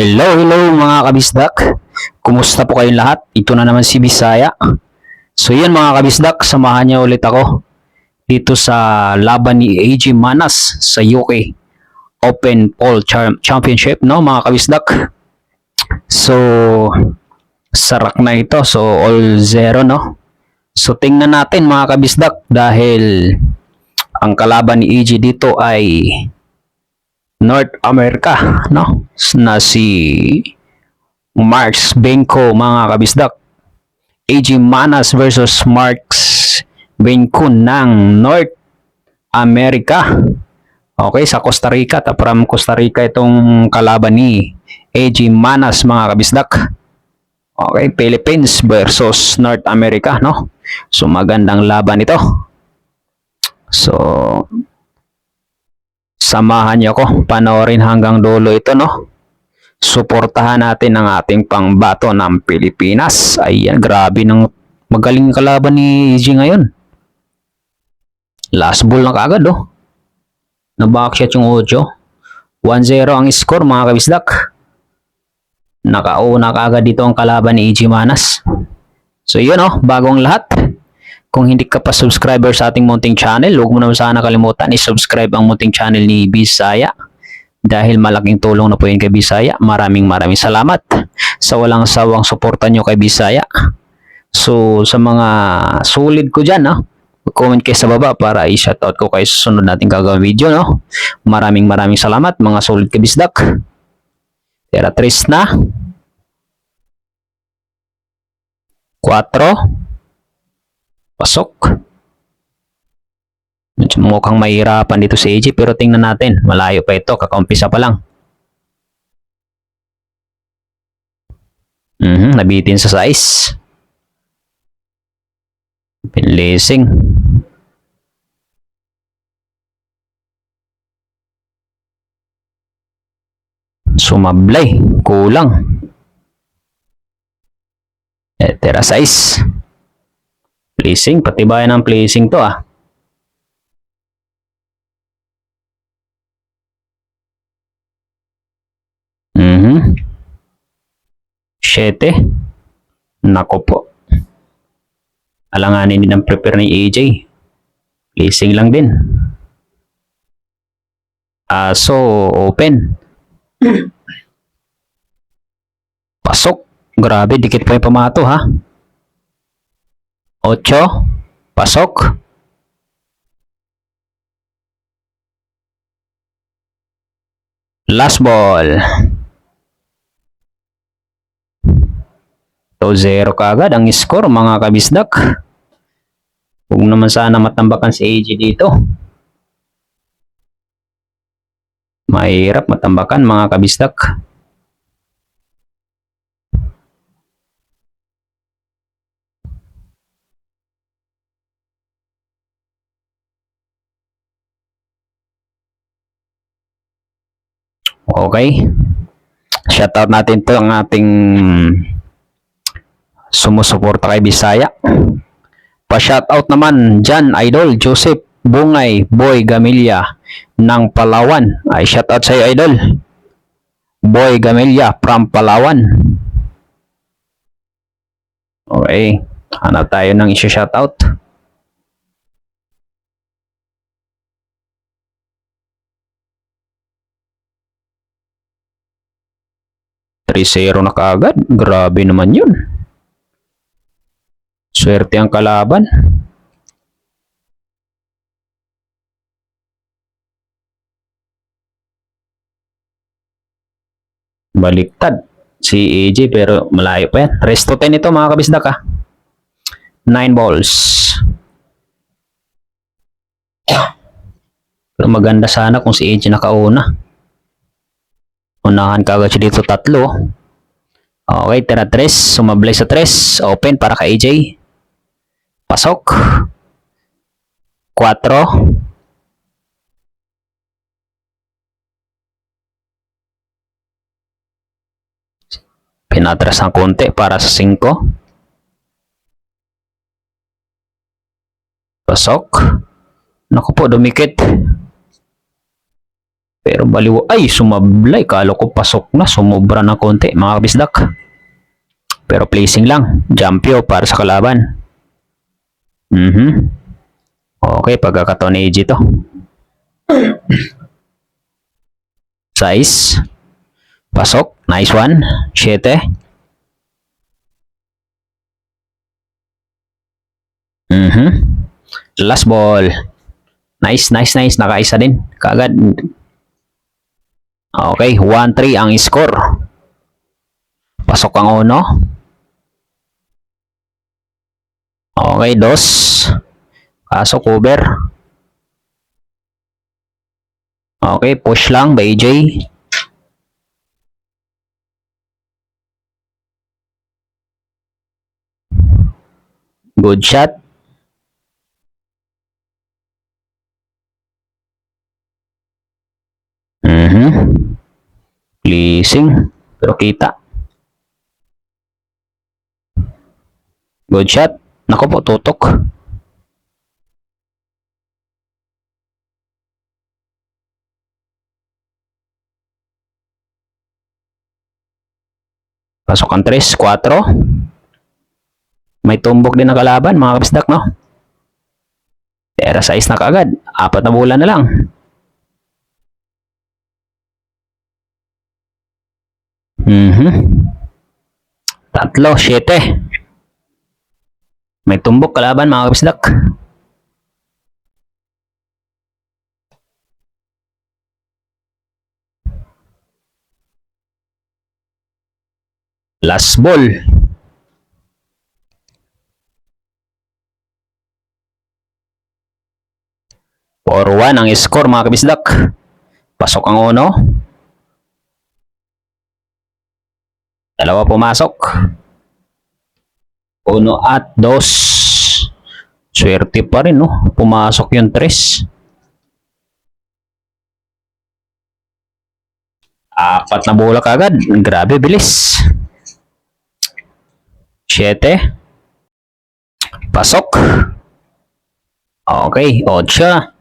Hello mga kabisdak. Kumusta po kayong lahat? Ito na naman si Bisaya. So yun mga kabisdak, samahan niyo ulit ako dito sa laban ni AJ Manas sa UK Open Pole Championship, no mga kabisdak. So sarak na ito. So all zero, no. So tingnan natin mga kabisdak dahil ang kalaban ni AJ dito ay North America, no, na si Marks Benko mga kabisdak. AJ Manas versus Marks Benko ng North America. Okay, sa Costa Rica, from Costa Rica itong kalaban ni AJ Manas mga kabisdak. Okay, Philippines versus North America, no. So magandang laban ito. So samahan niyo ako, panoorin hanggang dulo ito, no. Suportahan natin ang ating pangbato ng Pilipinas. Ayan, grabe ng magaling kalaban ni AJ ngayon. Last ball na kaagad, oh. Nabackshot yung Ocho. 1-0 ang score mga kabisdak. Nakauna kaagad dito ang kalaban ni AJ Manas. So yun, oh, bagong lahat. Kung hindi ka pa subscriber sa ating munting channel, huwag mo naman sana kalimutan i-subscribe ang munting channel ni Bisaya. Dahil malaking tulong na po yun kay Bisaya. Maraming salamat sa walang sawang suporta nyo kay Bisaya. So sa mga solid ko dyan, no, comment kayo sa baba para i-shoutout ko kayo sa sunod nating gagawin video, no. Maraming salamat mga solid kabisdak. Tera 3 na. 4. Pasok. Mukhang mahirapan dito si AJ pero tingnan natin. Malayo pa ito. Kakaumpisa pa lang. Nabitin sa size. Pinlacing. Sumablay. Kulang. Tera size. Placing, patibayan ng placing to, ah. Siyete. Nako po. Alanganin din ang prepare ni AJ. Placing lang din. So, open. Pasok. Grabe, dikit pa yung pamato, ha. 8. Pasok. Last ball. 2-0 kaagad ang score mga kabisdak. Huwag naman sana matambakan si AJ dito. Mahirap matambakan mga kabisdak. Okay. Shoutout natin to ang ating sumusuporta kay Bisaya. Pa-shoutout naman dyan, Idol Joseph Bungay Boy Gamilla ng Palawan. Ay, shoutout sa iyo, Idol. Boy Gamilla from Palawan. Okay. Hanap tayo ng isa-shoutout. Zero na kaagad. Grabe naman yun. Swerte ang kalaban. Baliktad si AJ pero malayo pa yan. Resto 10 ito mga kabisdak, ha. 9 balls. Pero maganda sana kung si AJ nakauna. Unahan kagad siya dito 3. Okay, tira 3. Sumablay sa 3. Open para kay AJ. Pasok. 4. Pinatras ng konti para sa 5. Pasok. Naku po, dumikit. Pero baliw, ay sumablay, kala ko pasok na, sumobra ng konti mga kabisdak. Pero placing lang, jumpyo para sa kalaban. Okay, pagkakataon ni AJ to. Size. Pasok, nice one. 7. Last ball. Nice. Nakaisa din. Kaagad. Okay, 1-3 ang score. Pasok ang uno. Okay, 2. Pasok, cover. Okay, push lang by AJ. Good shot. Pleasing. Pero kita. Good shot. Naku po, tutok. Pasok ang 3, 4. May tumbok din na kalaban, mga kabisdak, no? Pero size na kaagad. 4 na bola na lang. Tatlo, 7. May tumbok kalaban, mga kabisdak. Last ball. For 1 ang score, mga kabisdak. Pasok ang uno. Dalawa pumasok. 1 at 2. Swerte pa rin, no? Pumasok yung 3. 4 na bola kagad. Grabe, bilis. 7. Pasok. Okay, 8.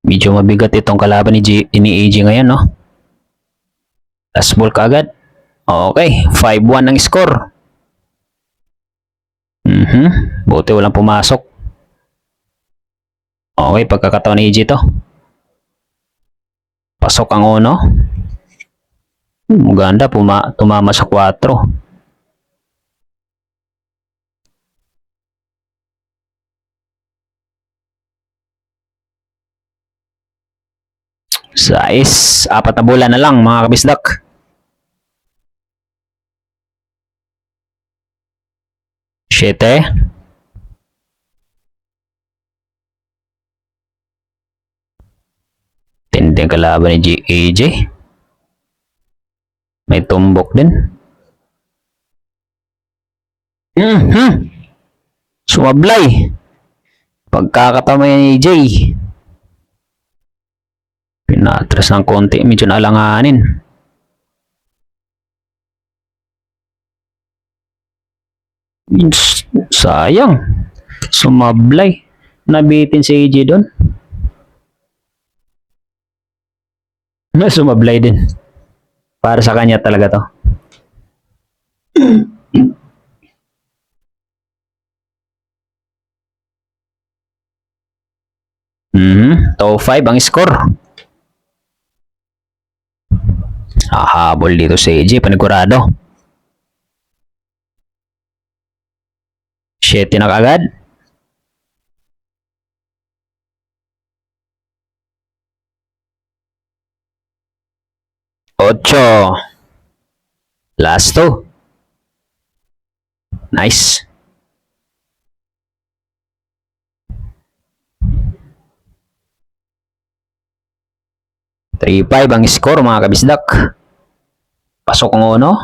Medyo mabigat itong kalaban ni AJ ngayon, no? Last ball kagad. Okay, 5-1 ang score. Buti walang pumasok. Okay, pagkakataon ni AJ to. Pasok ang uno. Maganda, tumama sa 4. Size, 4 na bola na lang, mga kabisdak. Siete. Tindi ang kalaban ni AJ. May tumbok din. Sumablay. Pagkakatama ni AJ. Pinatras ng konti, medyo naalanganin. Sayang. Sumablay. Nabitin si AJ doon. Sumablay din. Para sa kanya talaga to. Top 5 ang score. Hahabol dito si AJ, panigurado. 7 na kagad. Ocho. Last 2. Nice. Three-5 ang score, mga kabisdak. Pasok ang uno.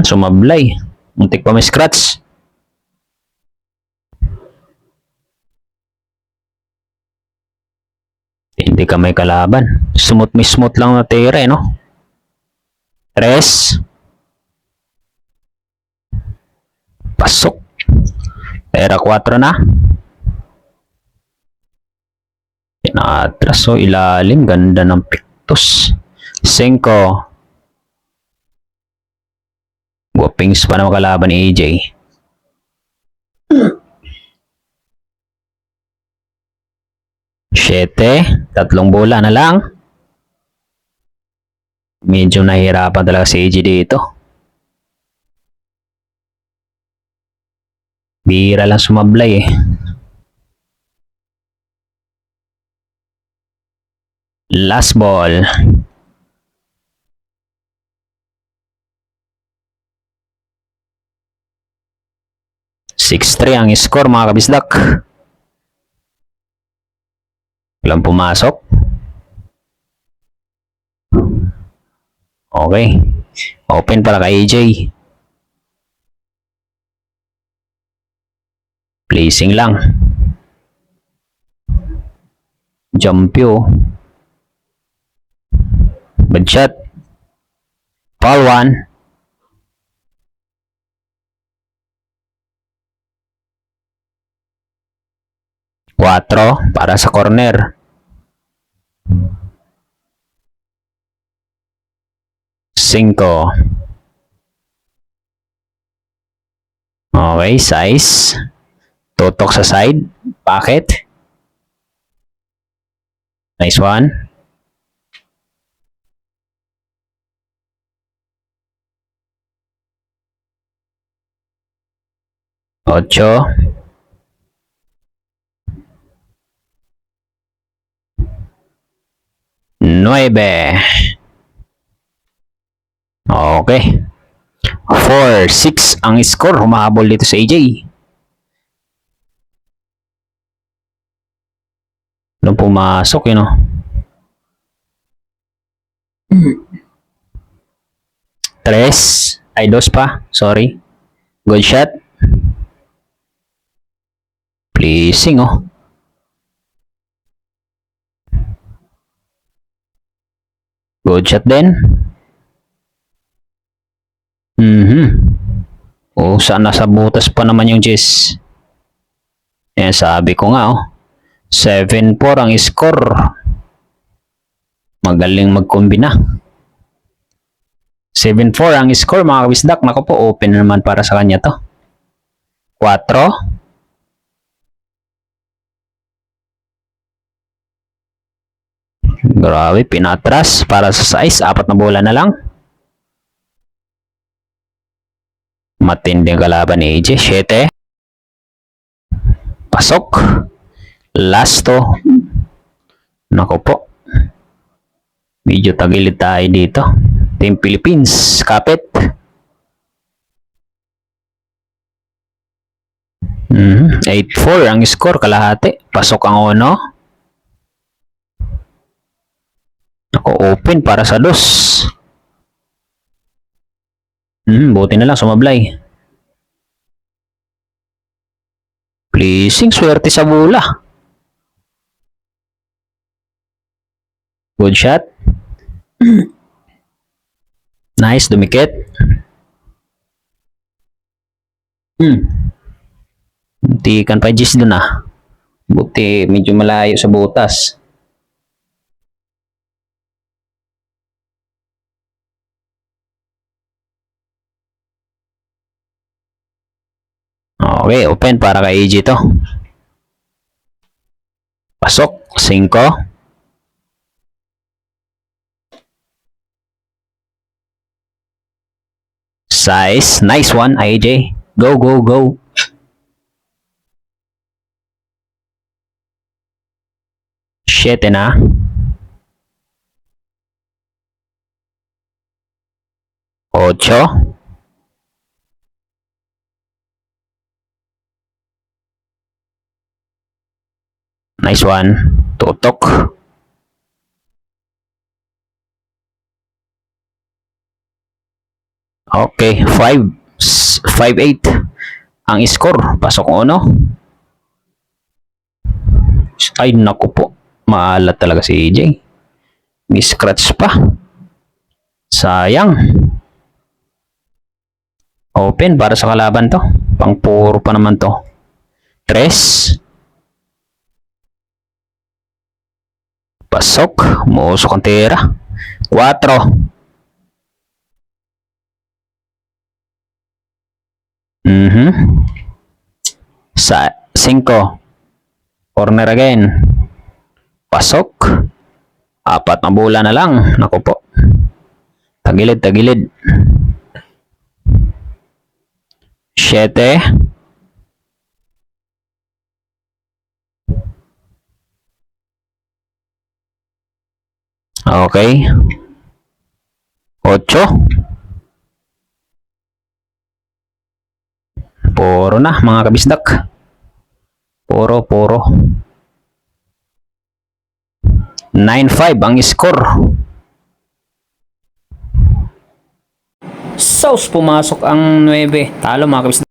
Sumablay. Muntik pa may scratch. Hindi ka may kalaban. Smooth lang na tira, no? 3. Pasok. Pera 4 na. Pinatraso ilalim. Ganda ng pictus. 5. Guwapings pa na makalaban ni AJ. 7. Tatlong bola na lang. Medyo nahihirapan talaga si AJ dito. Bihira lang sumablay eh. Last ball. 6-3 ang score mga kabisdak. Walang pumasok. Okay. Open para kay AJ. Placing lang. Jumpyo. Bad shot. Foul 1. Quatro para sa corner. 5. Okay, size. Tutok sa side. Pocket. Nice one. Ocho. 9. Okay. 4-6 ang score. Humahabol dito sa AJ. Nung pumasok yun, no? Tres. Ay, dos pa. Sorry. Good shot. Pleasing, oh. Good shot din. Oh, saan nasa butas pa naman yung Jess. Yan, sabi ko nga, oh. 7-4 ang score. Magaling magkombina. 7-4 ang score mga kabisdak. Naku po, open naman para sa kanya to. 4. Grabe, pinatras para sa size. 4 na bola na lang. Matinding kalaban ni AJ. 7. Pasok. Last to. Naku po. Medyo tagilid tayo dito. Team Philippines. Kapit. 8-4 ang score. Kalahati. Pasok ang ono. Ako open para sa dos. Buti na lang sumablay. Pleasing, swerte sa bola. Good shot. Nice, dumikit. Buntikan pa Jis dun ah. Buti medyo malayo sa butas. Okay, open para kay AJ to. Pasok, 5. Size, nice one AJ. Go, go, go. Shit na. 8. Nice one. Tutok. Okay, 5-8 ang score. Pasok uno. Ay, naku po. Maalat talaga si AJ. May scratch pa. Sayang. Open para sa kalaban to. Pang puro pa naman to. 3. Pasok. Muusok ang tira. 4. Sa 5. Corner again. Pasok. 4 na bola na lang. Naku po. Tagilid, tagilid. 7. Okay. 8. Puro na mga kabisdak. Puro. 9-5 ang score. Sauce, pumasok ang 9. Talo mga kabisdak.